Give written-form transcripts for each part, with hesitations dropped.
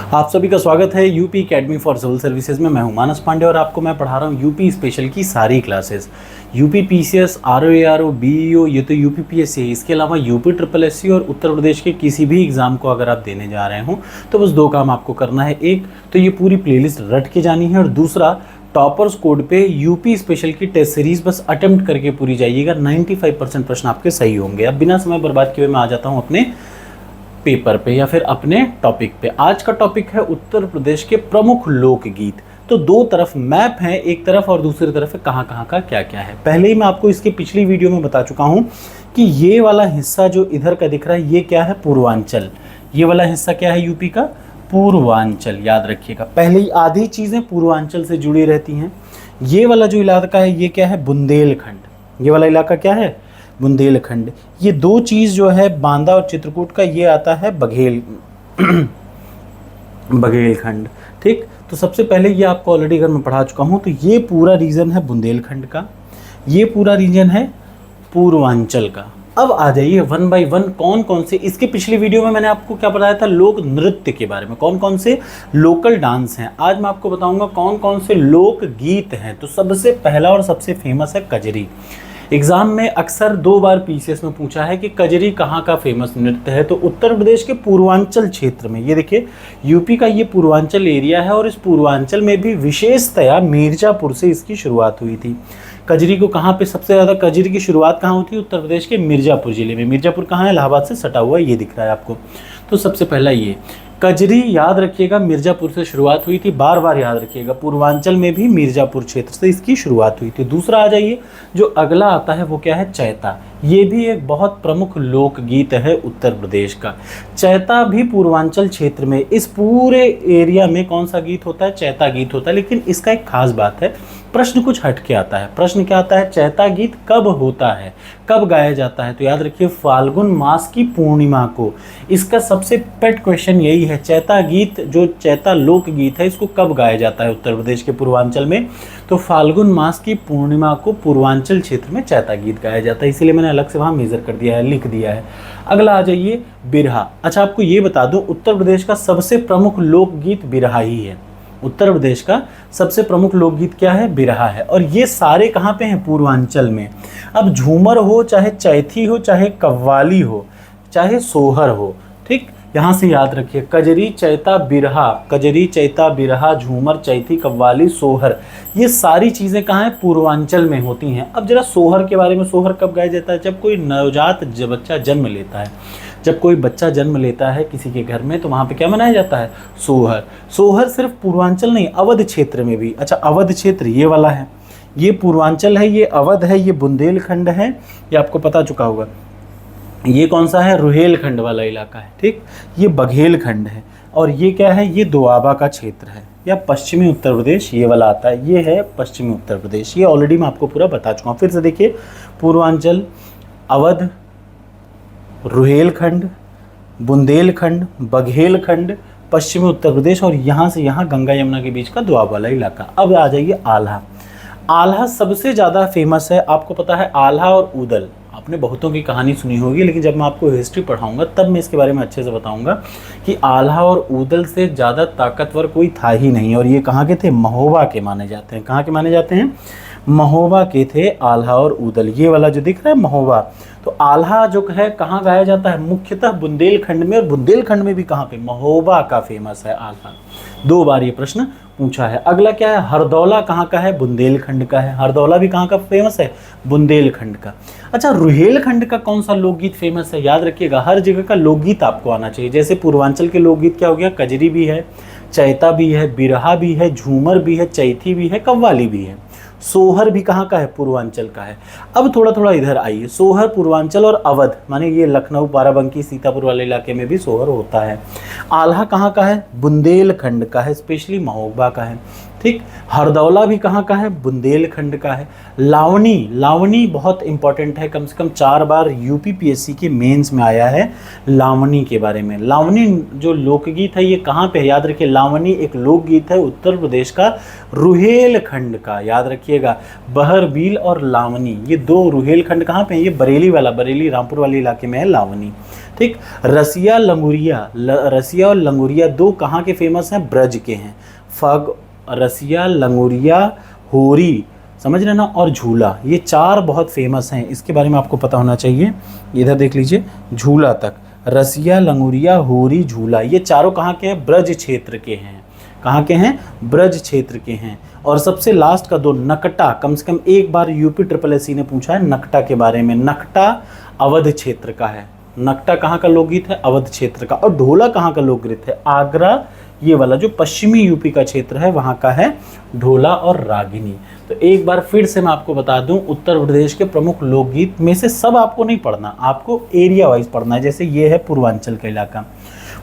आप सभी का स्वागत है UP academy for civil services में। मैं हूं मानस पांडे और आपको मैं पढ़ा रहा हूं यूपी स्पेशल की सारी classes. UP PCS, RO BEO, ये तो यूपी पीएससी है। इसके अलावा यूपी ट्रिपल एससी और उत्तर प्रदेश के किसी भी एग्जाम को अगर आप देने जा रहे हो तो बस दो काम आपको करना है। एक तो ये पूरी प्लेलिस्ट रट के जानी है और दूसरा टॉपर्स कोड पे यूपी स्पेशल की टेस्ट सीरीज बस अटेम्प्ट करके पूरी जाइएगा। 95% प्रश्न आपके सही होंगे। अब बिना समय बर्बाद किए मैं आ जाता हूँ अपने पेपर पे या फिर अपने टॉपिक पे। आज का टॉपिक है उत्तर प्रदेश के प्रमुख लोकगीत। तो दो तरफ मैप है, एक तरफ और दूसरी तरफ है कहाँ कहाँ का क्या क्या है। पहले ही मैं आपको इसकी पिछली वीडियो में बता चुका हूँ कि ये वाला हिस्सा जो इधर का दिख रहा है ये क्या है, पूर्वांचल। ये वाला हिस्सा क्या है, यूपी का पूर्वांचल। याद रखिएगा, पहले ही आधी चीज़ें पूर्वांचल से जुड़ी रहती हैं। ये वाला जो इलाका है ये क्या है, बुंदेलखंड। ये वाला इलाका क्या है, बुंदेलखंड। ये दो चीज़ जो है बांदा और चित्रकूट का, ये आता है बघेलखंड। ठीक, तो सबसे पहले ये आपको ऑलरेडी अगर मैं पढ़ा चुका हूँ तो ये पूरा रीजन है बुंदेलखंड का, ये पूरा रीजन है पूर्वांचल का। अब आ जाइए वन बाय वन कौन कौन से। इसके पिछली वीडियो में मैंने आपको क्या बताया था, लोक नृत्य के बारे में, कौन कौन से लोकल डांस हैं। आज मैं आपको बताऊंगा कौन कौन से लोक गीत हैं। तो सबसे पहला और सबसे फेमस है कजरी। एग्जाम में अक्सर 2 बार पीसीएस में पूछा है कि कजरी कहाँ का फेमस नृत्य है। तो उत्तर प्रदेश के पूर्वांचल क्षेत्र में, ये देखिए यूपी का ये पूर्वांचल एरिया है और इस पूर्वांचल में भी विशेषतया मिर्जापुर से इसकी शुरुआत हुई थी। कजरी को कहाँ पे सबसे ज़्यादा, कजरी की शुरुआत कहाँ हुई थी, उत्तर प्रदेश के मिर्जापुर जिले में। मिर्जापुर कहाँ है, इलाहाबाद से सटा हुआ, ये दिख रहा है आपको। तो सबसे पहला ये कजरी याद रखिएगा मिर्जापुर से शुरुआत हुई थी, बार बार याद रखिएगा। पूर्वांचल में भी मिर्जापुर क्षेत्र से इसकी शुरुआत हुई थी। दूसरा आ जाइए, जो अगला आता है वो क्या है, चैता। ये भी एक बहुत प्रमुख लोकगीत है उत्तर प्रदेश का। चैता भी पूर्वांचल क्षेत्र में, इस पूरे एरिया में कौन सा गीत होता है, चैता गीत होता है। लेकिन इसका एक खास बात है, प्रश्न कुछ हटके आता है। प्रश्न क्या आता है, चैता गीत कब होता है, कब गाया जाता है। तो याद रखिए फाल्गुन मास की पूर्णिमा को। इसका सबसे पेट क्वेश्चन यही है, चैता गीत जो चैता लोक गीत है इसको कब गाया जाता है उत्तर प्रदेश के पूर्वांचल में। तो फाल्गुन मास की पूर्णिमा को पूर्वांचल क्षेत्र में चैता गीत गाया जाता है, इसीलिए मैंने अलग से वहाँ मेजर कर दिया है, लिख दिया है। अगला आ जाइए बिरहा। अच्छा आपको ये बता दूं, उत्तर प्रदेश का सबसे प्रमुख लोकगीत बिरहा ही है। उत्तर प्रदेश का सबसे प्रमुख लोकगीत क्या है, बिरहा है। और ये सारे कहाँ पे हैं, पूर्वांचल में। अब झूमर हो, चाहे चैथी हो, चाहे कव्वाली हो, चाहे सोहर हो, ठीक, यहाँ से याद रखिए कजरी चैता बिरहा, कजरी चैता बिरहा, झूमर चैथी कव्वाली सोहर, ये सारी चीज़ें कहाँ हैं, पूर्वांचल में होती हैं। अब जरा सोहर के बारे में, सोहर कब गाया जाता है, जब कोई नवजात बच्चा जन्म लेता है। जब कोई बच्चा जन्म लेता है किसी के घर में तो वहाँ पे क्या मनाया जाता है, सोहर। सोहर सिर्फ पूर्वांचल नहीं, अवध क्षेत्र में भी। अच्छा अवध क्षेत्र ये वाला है, ये पूर्वांचल है, ये अवध है, ये बुंदेलखंड है, ये आपको पता चुका होगा। ये कौन सा है, रुहेलखंड वाला इलाका है, ठीक। ये बघेलखंड है और ये क्या है, ये दोआबा का क्षेत्र है या पश्चिमी उत्तर प्रदेश ये वाला आता है, ये है पश्चिमी उत्तर प्रदेश। ये ऑलरेडी मैं आपको पूरा बता चुका हूँ। फिर से देखिए, पूर्वांचल, अवध, रुहेलखंड, बुंदेलखंड, बघेलखंड, पश्चिमी उत्तर प्रदेश और यहाँ से यहाँ गंगा यमुना के बीच का दोआब वाला इलाका। अब आ जाइए आल्हा। आल्हा सबसे ज़्यादा फेमस है। आपको पता है आल्हा और ऊदल, आपने बहुतों की कहानी सुनी होगी, लेकिन जब मैं आपको हिस्ट्री पढ़ाऊंगा तब मैं इसके बारे में अच्छे से बताऊंगा कि आल्हा और ऊदल से ज़्यादा ताकतवर कोई था ही नहीं। और ये कहाँ के थे, महोबा के माने जाते हैं। कहाँ के माने जाते हैं, महोबा के थे आल्हा और ऊदल। ये वाला जो दिख रहा है महोबा, तो आल्हा जो है कहाँ गाया जाता है, मुख्यतः बुंदेलखंड में। और बुंदेलखंड में भी कहाँ पे, महोबा का फेमस है आल्हा। 2 बार ये प्रश्न पूछा है। अगला क्या है, हरदौला कहाँ का है, बुंदेलखंड का है। हरदौला भी कहाँ का फेमस है, बुंदेलखंड का। अच्छा रुहेलखंड का कौन सा लोकगीत फेमस है, याद रखिएगा हर जगह का लोकगीत आपको आना चाहिए। जैसे पूर्वांचल के लोकगीत क्या हो गया, कजरी भी है, चैता भी है, बिरहा भी है, झूमर भी है, चैथी भी है, कव्वाली भी है। सोहर भी कहाँ का है, पूर्वांचल का है। अब थोड़ा थोड़ा इधर आइए, सोहर पूर्वांचल और अवध माने ये लखनऊ, बाराबंकी, सीतापुर वाले इलाके में भी सोहर होता है। आल्हा कहाँ का है, बुंदेलखंड का है, स्पेशली महोबा का है, ठीक। हरदौला भी कहाँ का है, बुंदेलखंड का है। लावनी, लावनी बहुत इंपॉर्टेंट है, कम से कम 4 बार यूपी पीएससी के मेंस में आया है लावनी के बारे में। लावनी जो लोकगीत है ये कहाँ पे है, याद रखिए लावनी एक लोकगीत है उत्तर प्रदेश का रुहेलखंड का, याद रखिएगा। बहरबील और लावनी ये 2 रुहेलखंड कहाँ पे है, ये बरेली वाला, बरेली रामपुर वाले इलाके में है लावनी, ठीक। रसिया और लंगुरिया दो कहाँ के फेमस हैं? ब्रज के हैं। फग, रसिया, लंगुरिया, होरी, समझ रहे ना, और झूला, ये चार बहुत फेमस हैं, इसके बारे में आपको पता होना चाहिए। इधर देख लीजिए, झूला तक, रसिया, लंगुरिया, होरी, झूला, ये चारों कहाँ के हैं? ब्रज क्षेत्र के हैं। कहाँ के हैं? ब्रज क्षेत्र के हैं। और सबसे लास्ट का दो, नकटा, कम से कम एक बार यूपी SSSC ने पूछा है नकटा के बारे में। नकटा अवध क्षेत्र का है। नकटा कहाँ का लोकगीत है? अवध क्षेत्र का। और ढोला कहाँ का लोकगीत है? आगरा, ये वाला जो पश्चिमी यूपी का क्षेत्र है वहाँ का है ढोला और रागिनी। तो एक बार फिर से मैं आपको बता दूं, उत्तर प्रदेश के प्रमुख लोकगीत में से सब आपको नहीं पढ़ना, आपको एरिया वाइज पढ़ना है। जैसे ये है पूर्वांचल का इलाका,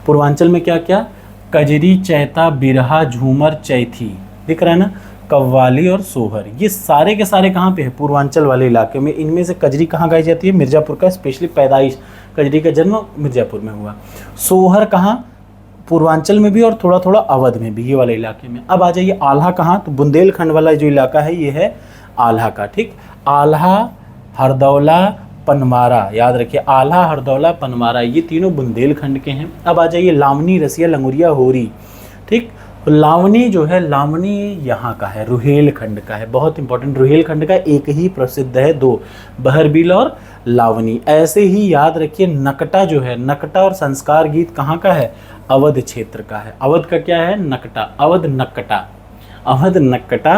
पूर्वांचल में क्या क्या? कजरी, चैता, बिरहा, झूमर, चैथी, दिख रहा है ना, कव्वाली और सोहर, ये सारे के सारे कहाँ पे है? पूर्वांचल वाले इलाके में। इनमें से कजरी कहाँ गाई जाती है? मिर्ज़ापुर का, स्पेशली पैदाइश, कजरी का जन्म मिर्ज़ापुर में हुआ। सोहर कहाँ? पूर्वांचल में भी और थोड़ा थोड़ा अवध में भी, ये वाले इलाके में। अब आ जाइए आल्हा कहाँ? तो बुंदेलखंड वाला जो इलाका है ये है आल्हा का। ठीक, आल्हा, हरदौला, पनमारा, याद रखिए, आल्हा, हरदौला, पनमारा, ये तीनों बुंदेलखंड के हैं। अब आ जाइए लावनी, रसिया, लंगुरिया, होरी। ठीक, लावनी जो है, लावनी यहाँ का है, रुहेलखंड का है, बहुत इंपॉर्टेंट। रुहेलखंड का एक ही प्रसिद्ध है, दो, बहरबील और लावनी। ऐसे ही याद रखिए नकटा जो है, नकटा और संस्कार गीत कहाँ का है? अवध क्षेत्र का है। अवध का क्या है? नकटा, अवध नकटा, अवध नकटा।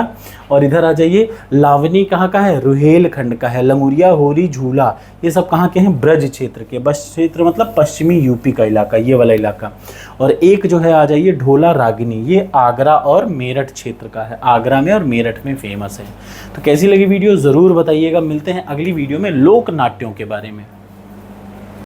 और इधर आ जाइए, लावनी कहाँ का है? रुहेलखंड का है। लंगुरिया, होरी, झूला, ये सब कहाँ के हैं? ब्रज क्षेत्र के। ब्रज क्षेत्र मतलब पश्चिमी यूपी का इलाका, ये वाला इलाका। और एक जो है आ जाइए ढोला, रागिनी, ये आगरा और मेरठ क्षेत्र का है, आगरा में और मेरठ में फेमस है। तो कैसी लगी वीडियो ज़रूर बताइएगा। मिलते हैं अगली वीडियो में लोक नाट्यों के बारे में।